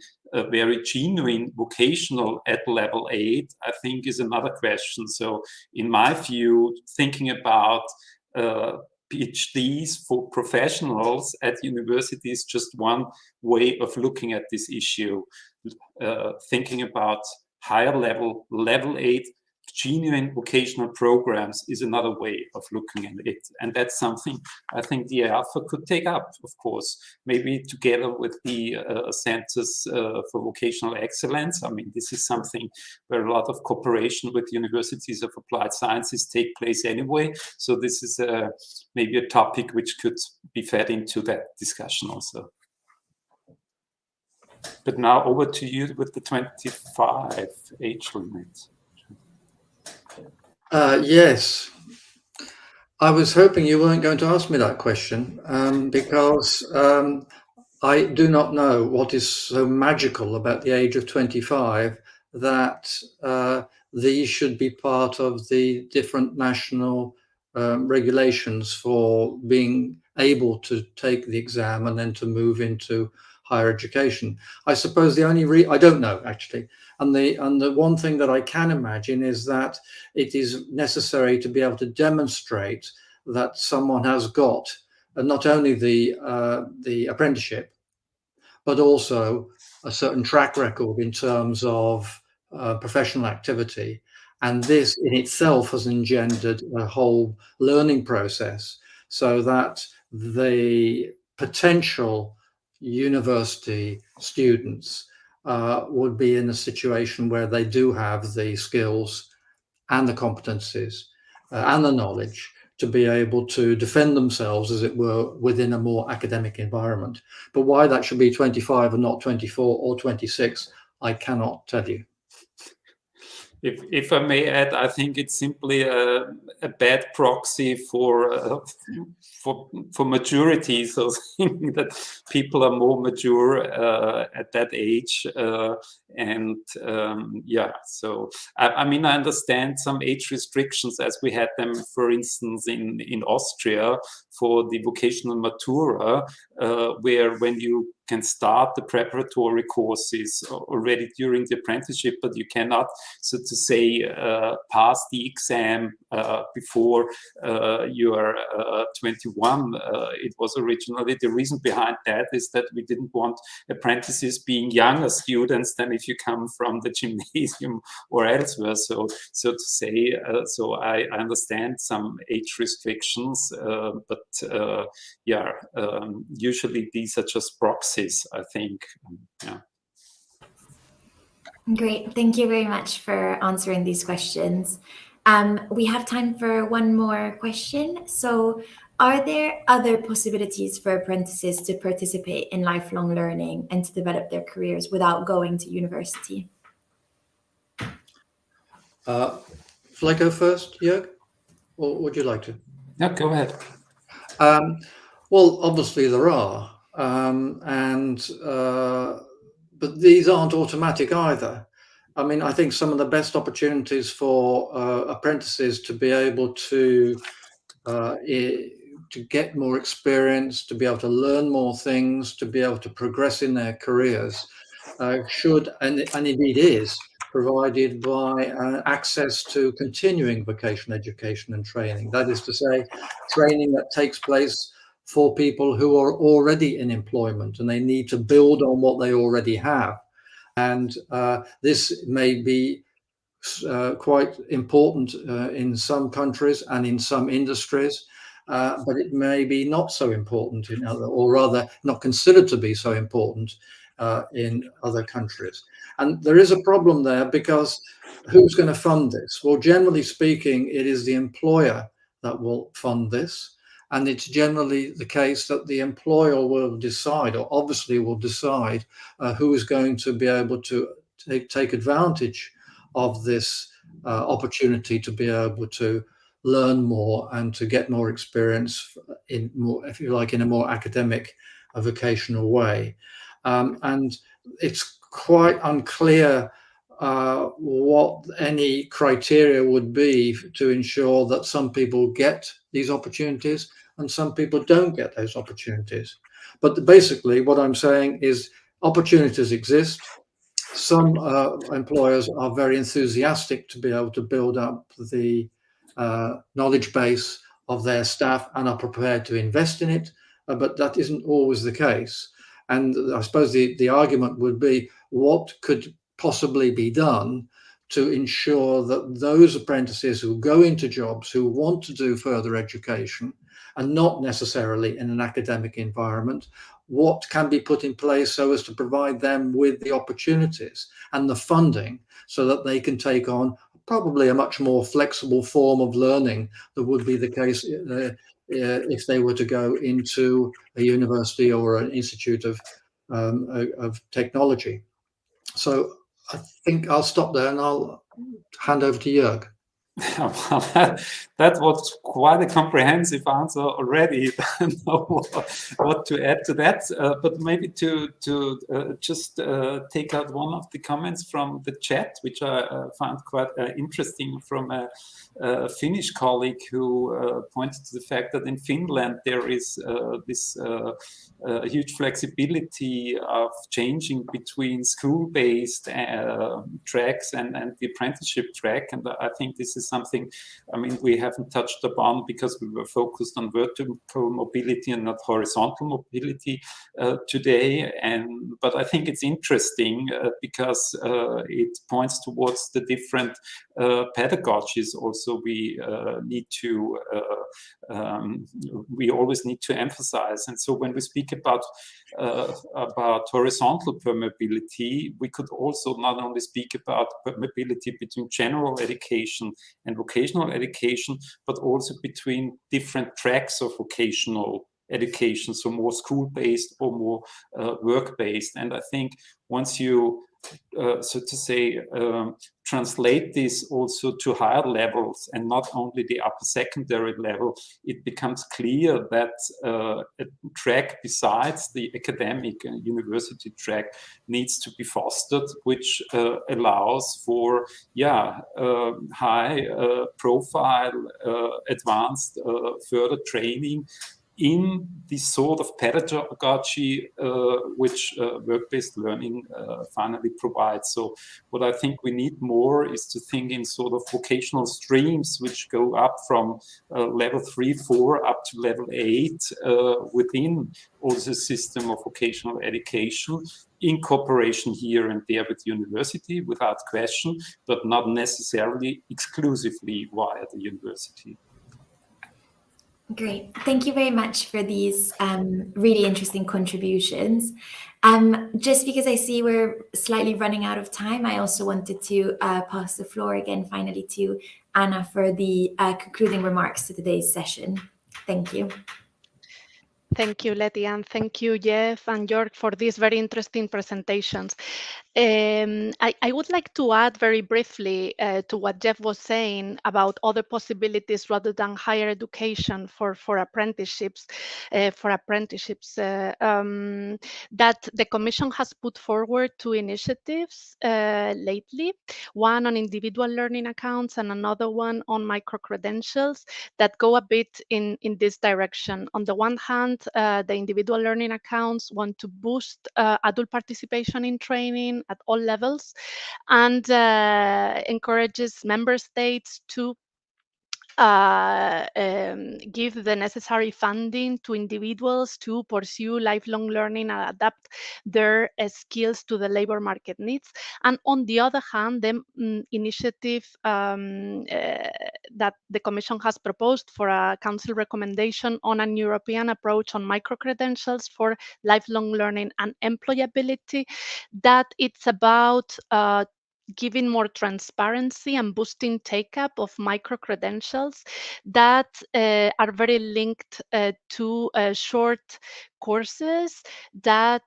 very genuine vocational at level 8, I think is another question. So in my view, thinking about PhDs for professionals at university is just one way of looking at this issue. Thinking about higher level, level 8, genuine vocational programs is another way of looking at it. And that's something I think the EAfA could take up, of course, maybe together with the Centers for Vocational Excellence. I mean, this is something where a lot of cooperation with universities of applied sciences take place anyway. So this is maybe a topic which could be fed into that discussion also. But now over to you with the 25 age limit. Yes, I was hoping you weren't going to ask me that question, because I do not know what is so magical about the age of 25 that these should be part of the different national regulations for being able to take the exam and then to move into higher education. I suppose the only I don't know, actually. And the one thing that I can imagine is that it is necessary to be able to demonstrate that someone has got not only the apprenticeship, but also a certain track record in terms of professional activity. And this in itself has engendered a whole learning process, so that the potential university students would be in a situation where they do have the skills and the competencies and the knowledge to be able to defend themselves, as it were, within a more academic environment. But why that should be 25 and not 24 or 26, I cannot tell you. If I may add, I think it's simply a bad proxy for maturity. So thinking that people are more mature at that age, and yeah. So I mean, I understand some age restrictions as we had them, for instance, in Austria for the vocational matura, where when you can start the preparatory courses already during the apprenticeship, but you cannot, so to say, pass the exam before you are 21. It was originally, the reason behind that is that we didn't want apprentices being younger students than if you come from the gymnasium or elsewhere. So to say, so I understand some age restrictions, but yeah, usually these are just proxies, I think. Yeah. Great. Thank you very much for answering these questions. We have time for one more question. So Are there other possibilities for apprentices to participate in lifelong learning and to develop their careers without going to university? Shall I go first, Jörg? Or would you like to? Yeah, go ahead. Well, obviously there are, but these aren't automatic either. I mean, I think some of the best opportunities for apprentices to be able to get more experience, to be able to learn more things, to be able to progress in their careers, should and indeed is provided by access to continuing vocational education and training. That is to say, training that takes place for people who are already in employment and they need to build on what they already have. And this may be quite important in some countries and in some industries, but it may be not so important in other, or rather not considered to be so important in other countries. And there is a problem there, because who's going to fund this? Well, generally speaking, it is the employer that will fund this. And it's generally the case that the employer will decide, or obviously will decide, who is going to be able to take advantage of this opportunity to be able to learn more and to get more experience in more, if you like, in a more academic, vocational way. And it's quite unclear what any criteria would be to ensure that some people get these opportunities and some people don't get those opportunities. But basically what I'm saying is opportunities exist. Some employers are very enthusiastic to be able to build up the knowledge base of their staff and are prepared to invest in it, but that isn't always the case. And I suppose the argument would be, what could possibly be done to ensure that those apprentices who go into jobs, who want to do further education, and not necessarily in an academic environment, what can be put in place so as to provide them with the opportunities and the funding so that they can take on probably a much more flexible form of learning than would be the case if they were to go into a university or an institute of technology. So I think I'll stop there and I'll hand over to Jörg. Well, that was quite a comprehensive answer already. I don't know what to add to that, but maybe to just take out one of the comments from the chat, which I found quite interesting, from a Finnish colleague who pointed to the fact that in Finland there is this huge flexibility of changing between school-based tracks and the apprenticeship track. And I think this is something, I mean, we haven't touched upon because we were focused on vertical mobility and not horizontal mobility today. But I think it's interesting because it points towards the different pedagogies. Also, we always need to emphasize. And so when we speak about horizontal permeability, we could also not only speak about permeability between general education and vocational education, but also between different tracks of vocational education, so more school-based or more work-based. And I think once you, so to say, translate this also to higher levels and not only the upper secondary level, it becomes clear that a track besides the academic and university track needs to be fostered, which allows for high profile advanced further training in this sort of pedagogy which work-based learning finally provides. So what I think we need more is to think in sort of vocational streams which go up from level 3, 4 up to level 8 within also a system of vocational education, in cooperation here and there with university, without question, but not necessarily exclusively via the university. Great. Thank you very much for these really interesting contributions. Just because I see we're slightly running out of time, I also wanted to pass the floor again finally to Anna for the concluding remarks to today's session. Thank you. Thank you, Letty, and thank you, Jeff and Jörg, for these very interesting presentations. I would like to add very briefly to what Jeff was saying about other possibilities rather than higher education for apprenticeships, that the Commission has put forward two initiatives lately, one on individual learning accounts and another one on micro-credentials that go a bit in this direction. On the one hand, the individual learning accounts want to boost adult participation in training at all levels and encourages member states to give the necessary funding to individuals to pursue lifelong learning and adapt their skills to the labor market needs. And on the other hand, the initiative that the Commission has proposed for a Council recommendation on an European approach on micro-credentials for lifelong learning and employability, that it's about giving more transparency and boosting take-up of micro-credentials that are very linked to short courses that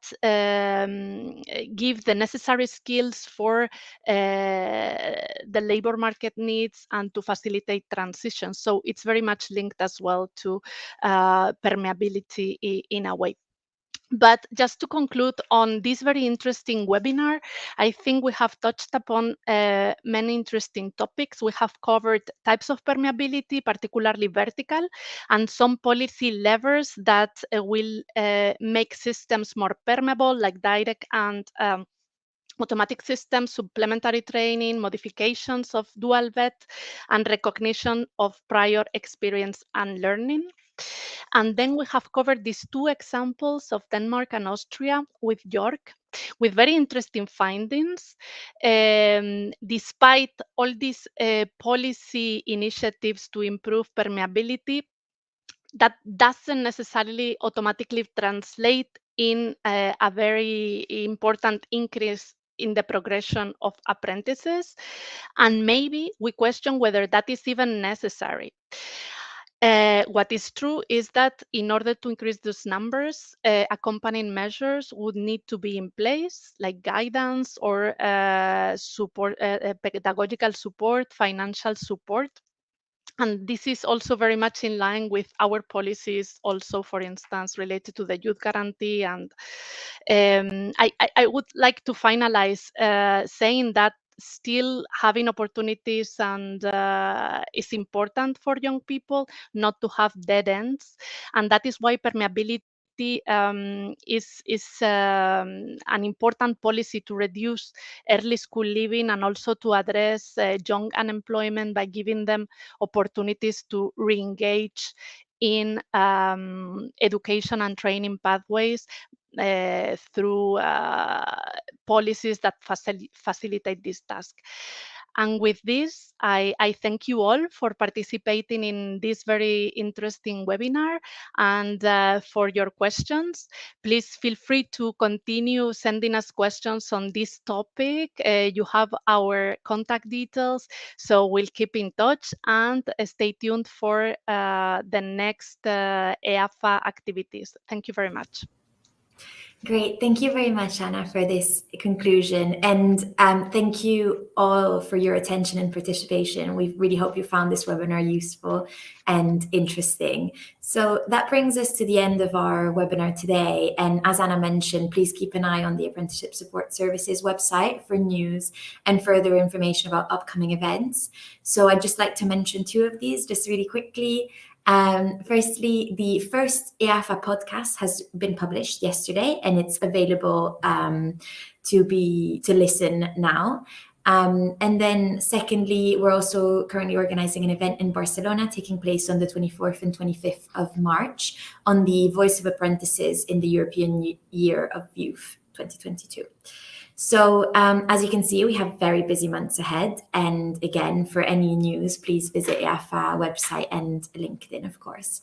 give the necessary skills for the labor market needs and to facilitate transition. So it's very much linked as well to permeability in a way. But just to conclude on this very interesting webinar, I think we have touched upon many interesting topics. We have covered types of permeability, particularly vertical, and some policy levers that will make systems more permeable, like direct and automatic systems, supplementary training, modifications of dual vet, and recognition of prior experience and learning. And then we have covered these two examples of Denmark and Austria with Jörg, with very interesting findings. Despite all these policy initiatives to improve permeability, that doesn't necessarily automatically translate in a very important increase in the progression of apprentices. And maybe we question whether that is even necessary. What is true is that in order to increase those numbers, accompanying measures would need to be in place, like guidance or support, pedagogical support, financial support. And this is also very much in line with our policies, also, for instance, related to the youth guarantee. And I would like to finalize saying that still having opportunities and is important for young people, not to have dead ends. And that is why permeability is an important policy to reduce early school leaving and also to address young unemployment by giving them opportunities to re-engage in education and training pathways through policies that facilitate this task. And with this, I thank you all for participating in this very interesting webinar and for your questions. Please feel free to continue sending us questions on this topic. You have our contact details, so we'll keep in touch and stay tuned for the next EAfA activities. Thank you very much. Great. Thank you very much, Anna, for this conclusion. And thank you all for your attention and participation. We really hope you found this webinar useful and interesting. So that brings us to the end of our webinar today. And as Anna mentioned, please keep an eye on the Apprenticeship Support Services website for news and further information about upcoming events. So I'd just like to mention two of these just really quickly. Firstly, the first EAfA podcast has been published yesterday, and it's available to listen now. And then secondly, we're also currently organizing an event in Barcelona taking place on the 24th and 25th of March on the Voice of Apprentices in the European Year of Youth 2022. So as you can see, we have very busy months ahead. And again, for any news, please visit EAfA website and LinkedIn, of course.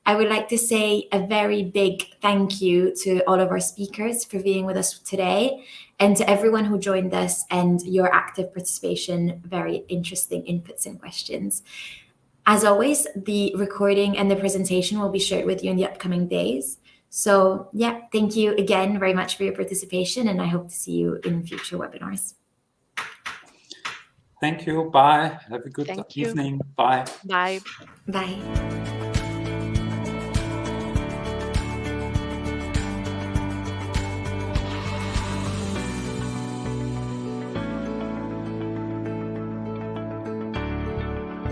I would like to say a very big thank you to all of our speakers for being with us today, and to everyone who joined us and your active participation, very interesting inputs and questions. As always, the recording and the presentation will be shared with you in the upcoming days. So yeah, thank you again very much for your participation, and I hope to see you in future webinars. Thank you. Bye. Have a good evening. Bye. Bye. Bye.